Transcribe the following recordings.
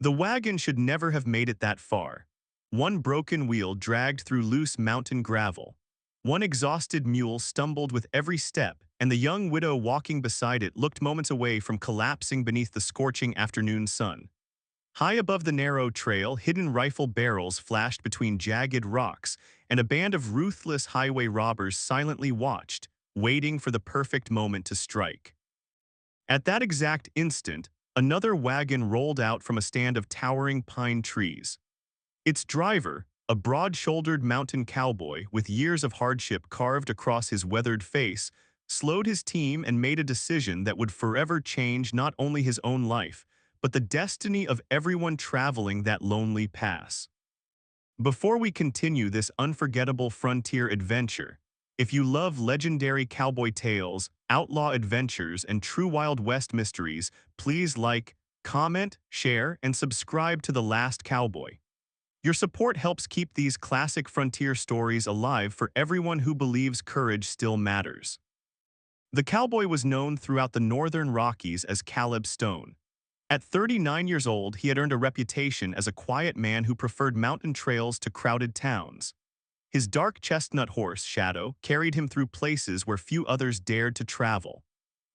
The wagon should never have made it that far. One broken wheel dragged through loose mountain gravel. One exhausted mule stumbled with every step, and the young widow walking beside it looked moments away from collapsing beneath the scorching afternoon sun. High above the narrow trail, hidden rifle barrels flashed between jagged rocks, and a band of ruthless highway robbers silently watched, waiting for the perfect moment to strike. At that exact instant, another wagon rolled out from a stand of towering pine trees. Its driver, a broad-shouldered mountain cowboy with years of hardship carved across his weathered face, slowed his team and made a decision that would forever change not only his own life, but the destiny of everyone traveling that lonely pass. Before we continue this unforgettable frontier adventure, if you love legendary cowboy tales, outlaw adventures, and true Wild West mysteries, please like, comment, share, and subscribe to The Last Cowboy. Your support helps keep these classic frontier stories alive for everyone who believes courage still matters. The cowboy was known throughout the northern Rockies as Caleb Stone. At 39 years old, he had earned a reputation as a quiet man who preferred mountain trails to crowded towns. His dark chestnut horse, Shadow, carried him through places where few others dared to travel.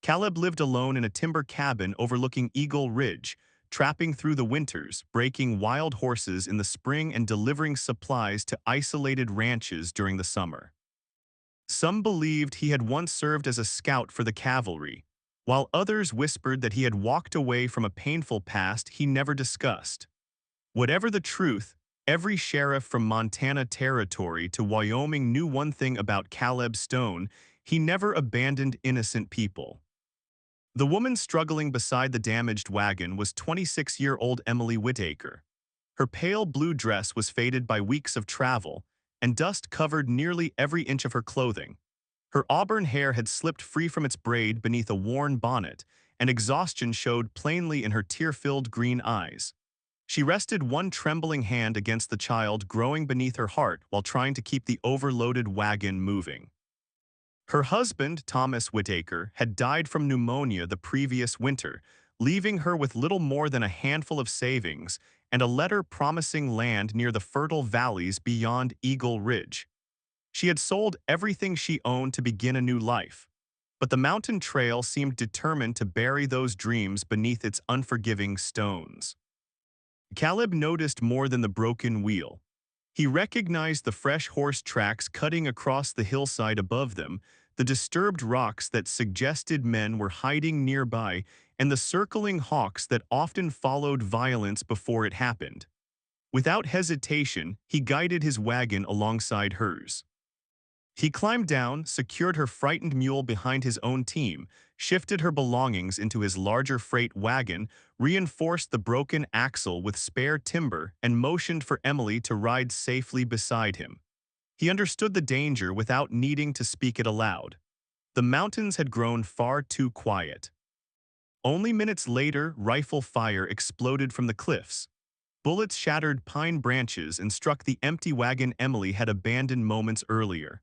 Caleb lived alone in a timber cabin overlooking Eagle Ridge, trapping through the winters, breaking wild horses in the spring, and delivering supplies to isolated ranches during the summer. Some believed he had once served as a scout for the cavalry, while others whispered that he had walked away from a painful past he never discussed. Whatever the truth, every sheriff from Montana Territory to Wyoming knew one thing about Caleb Stone: he never abandoned innocent people. The woman struggling beside the damaged wagon was 26-year-old Emily Whittaker. Her pale blue dress was faded by weeks of travel, and dust covered nearly every inch of her clothing. Her auburn hair had slipped free from its braid beneath a worn bonnet, and exhaustion showed plainly in her tear-filled green eyes. She rested one trembling hand against the child growing beneath her heart while trying to keep the overloaded wagon moving. Her husband, Thomas Whittaker, had died from pneumonia the previous winter, leaving her with little more than a handful of savings and a letter promising land near the fertile valleys beyond Eagle Ridge. She had sold everything she owned to begin a new life, but the mountain trail seemed determined to bury those dreams beneath its unforgiving stones. Caleb noticed more than the broken wheel. He recognized the fresh horse tracks cutting across the hillside above them, the disturbed rocks that suggested men were hiding nearby, and the circling hawks that often followed violence before it happened. Without hesitation, he guided his wagon alongside hers. He climbed down, secured her frightened mule behind his own team, shifted her belongings into his larger freight wagon, reinforced the broken axle with spare timber, and motioned for Emily to ride safely beside him. He understood the danger without needing to speak it aloud. The mountains had grown far too quiet. Only minutes later, rifle fire exploded from the cliffs. Bullets shattered pine branches and struck the empty wagon Emily had abandoned moments earlier.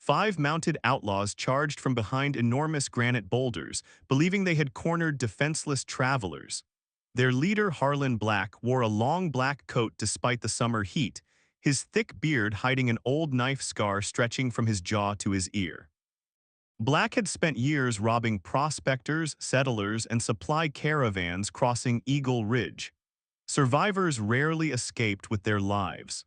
5 mounted outlaws charged from behind enormous granite boulders, believing they had cornered defenseless travelers. Their leader, Harlan Black, wore a long black coat despite the summer heat, his thick beard hiding an old knife scar stretching from his jaw to his ear. Black had spent years robbing prospectors, settlers, and supply caravans crossing Eagle Ridge. Survivors rarely escaped with their lives.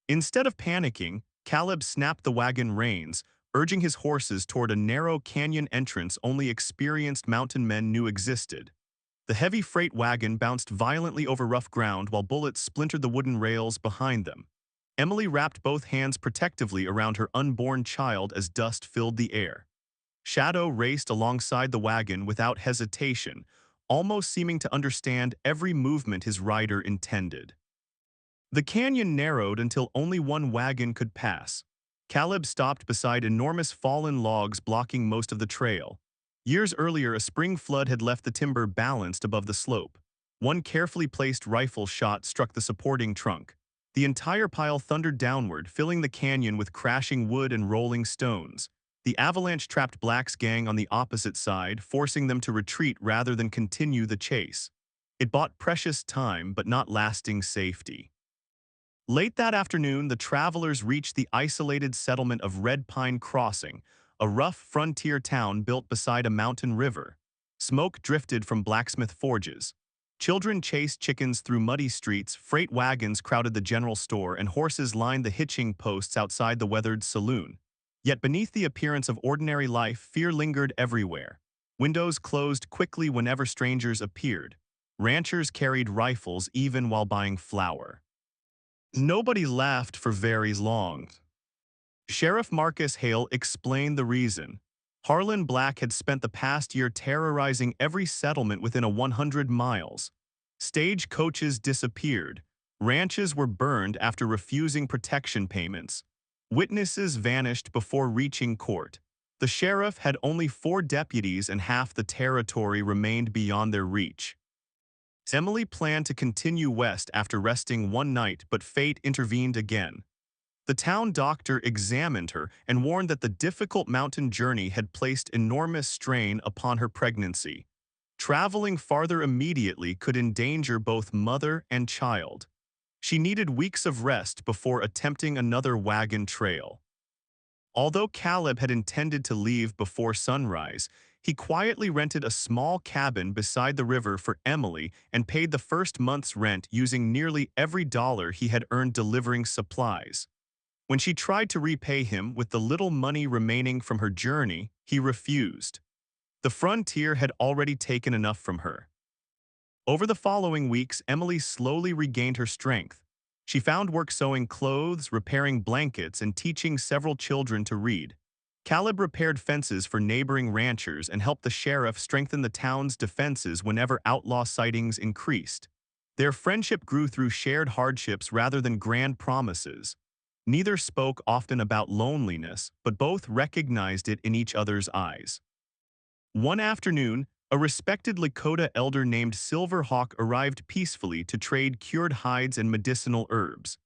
Instead of panicking, Caleb snapped the wagon reins, urging his horses toward a narrow canyon entrance only experienced mountain men knew existed. The heavy freight wagon bounced violently over rough ground while bullets splintered the wooden rails behind them. Emily wrapped both hands protectively around her unborn child as dust filled the air. Shadow raced alongside the wagon without hesitation, almost seeming to understand every movement his rider intended. The canyon narrowed until only one wagon could pass. Caleb stopped beside enormous fallen logs blocking most of the trail. Years earlier, a spring flood had left the timber balanced above the slope. One carefully placed rifle shot struck the supporting trunk. The entire pile thundered downward, filling the canyon with crashing wood and rolling stones. The avalanche trapped Black's gang on the opposite side, forcing them to retreat rather than continue the chase. It bought precious time but not lasting safety. Late that afternoon, the travelers reached the isolated settlement of Red Pine Crossing, a rough frontier town built beside a mountain river. Smoke drifted from blacksmith forges. Children chased chickens through muddy streets, freight wagons crowded the general store, and horses lined the hitching posts outside the weathered saloon. Yet beneath the appearance of ordinary life, fear lingered everywhere. Windows closed quickly whenever strangers appeared. Ranchers carried rifles even while buying flour. Nobody laughed for very long. Sheriff Marcus Hale explained the reason. Harlan Black had spent the past year terrorizing every settlement within a 100 miles. Stage coaches disappeared. Ranches were burned after refusing protection payments. Witnesses vanished before reaching court. The sheriff had only 4 deputies and half the territory remained beyond their reach. Emily planned to continue west after resting one night, but fate intervened again. The town doctor examined her and warned that the difficult mountain journey had placed enormous strain upon her pregnancy. Traveling farther immediately could endanger both mother and child. She needed weeks of rest before attempting another wagon trail. Although Caleb had intended to leave before sunrise, he quietly rented a small cabin beside the river for Emily and paid the first month's rent using nearly every dollar he had earned delivering supplies. When she tried to repay him with the little money remaining from her journey, he refused. The frontier had already taken enough from her. Over the following weeks, Emily slowly regained her strength. She found work sewing clothes, repairing blankets, and teaching several children to read. Caleb repaired fences for neighboring ranchers and helped the sheriff strengthen the town's defenses whenever outlaw sightings increased. Their friendship grew through shared hardships rather than grand promises. Neither spoke often about loneliness, but both recognized it in each other's eyes. One afternoon, a respected Lakota elder named Silverhawk arrived peacefully to trade cured hides and medicinal herbs.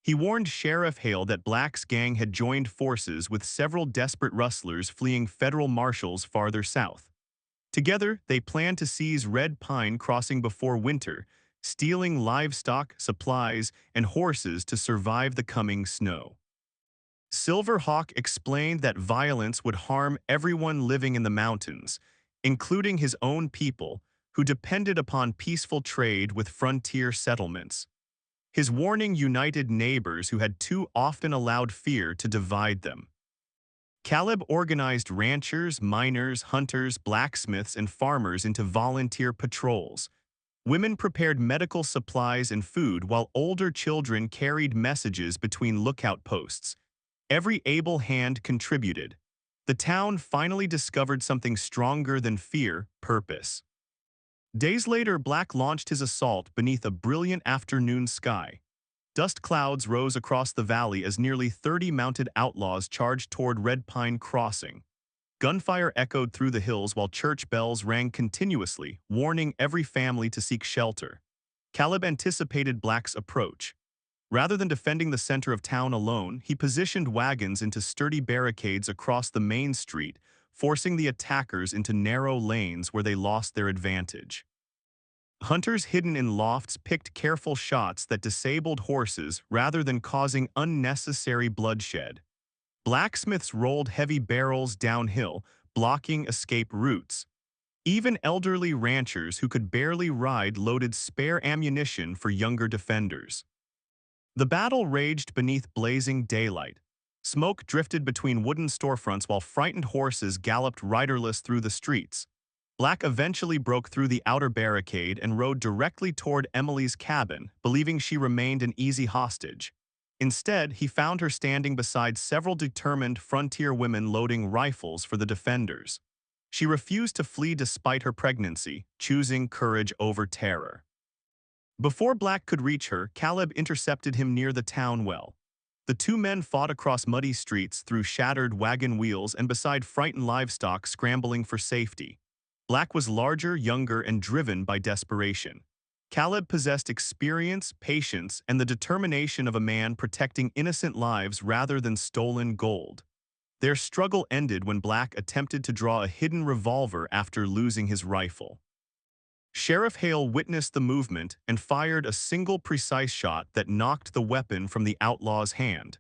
He warned Sheriff Hale that Black's gang had joined forces with several desperate rustlers fleeing federal marshals farther south. Together, they planned to seize Red Pine Crossing before winter, stealing livestock, supplies, and horses to survive the coming snow. Silverhawk explained that violence would harm everyone living in the mountains, including his own people, who depended upon peaceful trade with frontier settlements. His warning united neighbors who had too often allowed fear to divide them. Caleb organized ranchers, miners, hunters, blacksmiths, and farmers into volunteer patrols. Women prepared medical supplies and food while older children carried messages between lookout posts. Every able hand contributed. The town finally discovered something stronger than fear: purpose. Days later, Black launched his assault beneath a brilliant afternoon sky. Dust clouds rose across the valley as nearly 30 mounted outlaws charged toward Red Pine Crossing. Gunfire echoed through the hills while church bells rang continuously, warning every family to seek shelter. Caleb anticipated Black's approach. Rather than defending the center of town alone, he positioned wagons into sturdy barricades across the main street, forcing the attackers into narrow lanes where they lost their advantage. Hunters hidden in lofts picked careful shots that disabled horses rather than causing unnecessary bloodshed. Blacksmiths rolled heavy barrels downhill, blocking escape routes. Even elderly ranchers who could barely ride loaded spare ammunition for younger defenders. The battle raged beneath blazing daylight. Smoke drifted between wooden storefronts while frightened horses galloped riderless through the streets. Black eventually broke through the outer barricade and rode directly toward Emily's cabin, believing she remained an easy hostage. Instead, he found her standing beside several determined frontier women loading rifles for the defenders. She refused to flee despite her pregnancy, choosing courage over terror. Before Black could reach her, Caleb intercepted him near the town well. The two men fought across muddy streets, through shattered wagon wheels, and beside frightened livestock scrambling for safety. Black was larger, younger, and driven by desperation. Caleb possessed experience, patience, and the determination of a man protecting innocent lives rather than stolen gold. Their struggle ended when Black attempted to draw a hidden revolver after losing his rifle. Sheriff Hale witnessed the movement and fired a single precise shot that knocked the weapon from the outlaw's hand.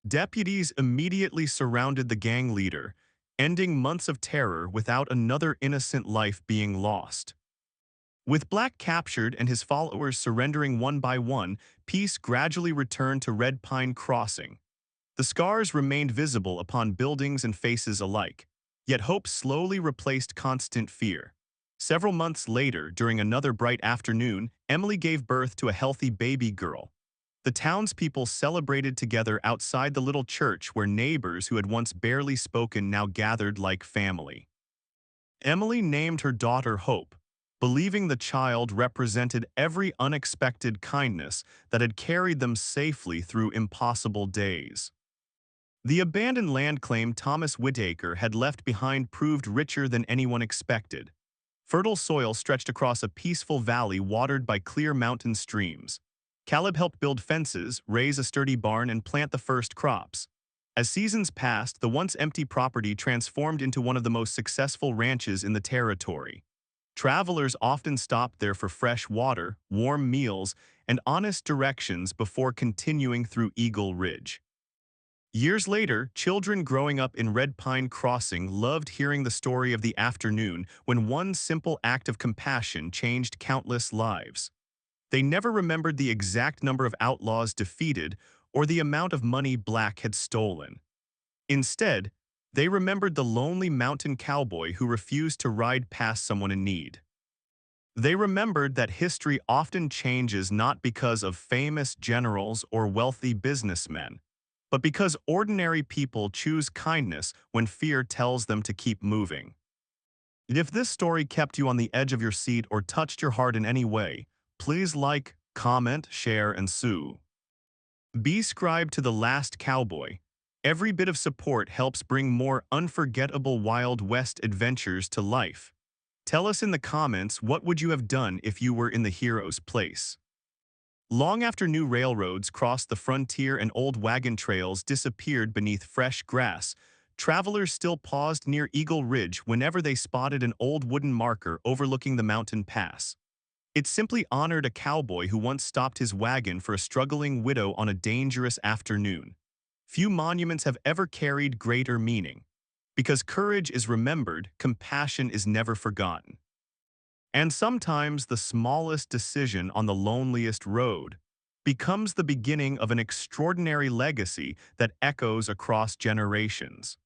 Deputies immediately surrounded the gang leader, ending months of terror without another innocent life being lost. With Black captured and his followers surrendering one by one, peace gradually returned to Red Pine Crossing. The scars remained visible upon buildings and faces alike, yet hope slowly replaced constant fear. Several months later, during another bright afternoon, Emily gave birth to a healthy baby girl. The townspeople celebrated together outside the little church where neighbors who had once barely spoken now gathered like family. Emily named her daughter Hope, believing the child represented every unexpected kindness that had carried them safely through impossible days. The abandoned land claim Thomas Whitaker had left behind proved richer than anyone expected. Fertile soil stretched across a peaceful valley watered by clear mountain streams. Caleb helped build fences, raise a sturdy barn, and plant the first crops. As seasons passed, the once empty property transformed into one of the most successful ranches in the territory. Travelers often stopped there for fresh water, warm meals, and honest directions before continuing through Eagle Ridge. Years later, children growing up in Red Pine Crossing loved hearing the story of the afternoon when one simple act of compassion changed countless lives. They never remembered the exact number of outlaws defeated or the amount of money Black had stolen. Instead, they remembered the lonely mountain cowboy who refused to ride past someone in need. They remembered that history often changes not because of famous generals or wealthy businessmen, but because ordinary people choose kindness when fear tells them to keep moving. If this story kept you on the edge of your seat or touched your heart in any way, please like, comment, share, and sue. Be subscribed to The Last Cowboy. Every bit of support helps bring more unforgettable Wild West adventures to life. Tell us in the comments, what would you have done if you were in the hero's place? Long after new railroads crossed the frontier and old wagon trails disappeared beneath fresh grass, travelers still paused near Eagle Ridge whenever they spotted an old wooden marker overlooking the mountain pass. It simply honored a cowboy who once stopped his wagon for a struggling widow on a dangerous afternoon. Few monuments have ever carried greater meaning. Because courage is remembered, compassion is never forgotten. And sometimes the smallest decision on the loneliest road becomes the beginning of an extraordinary legacy that echoes across generations.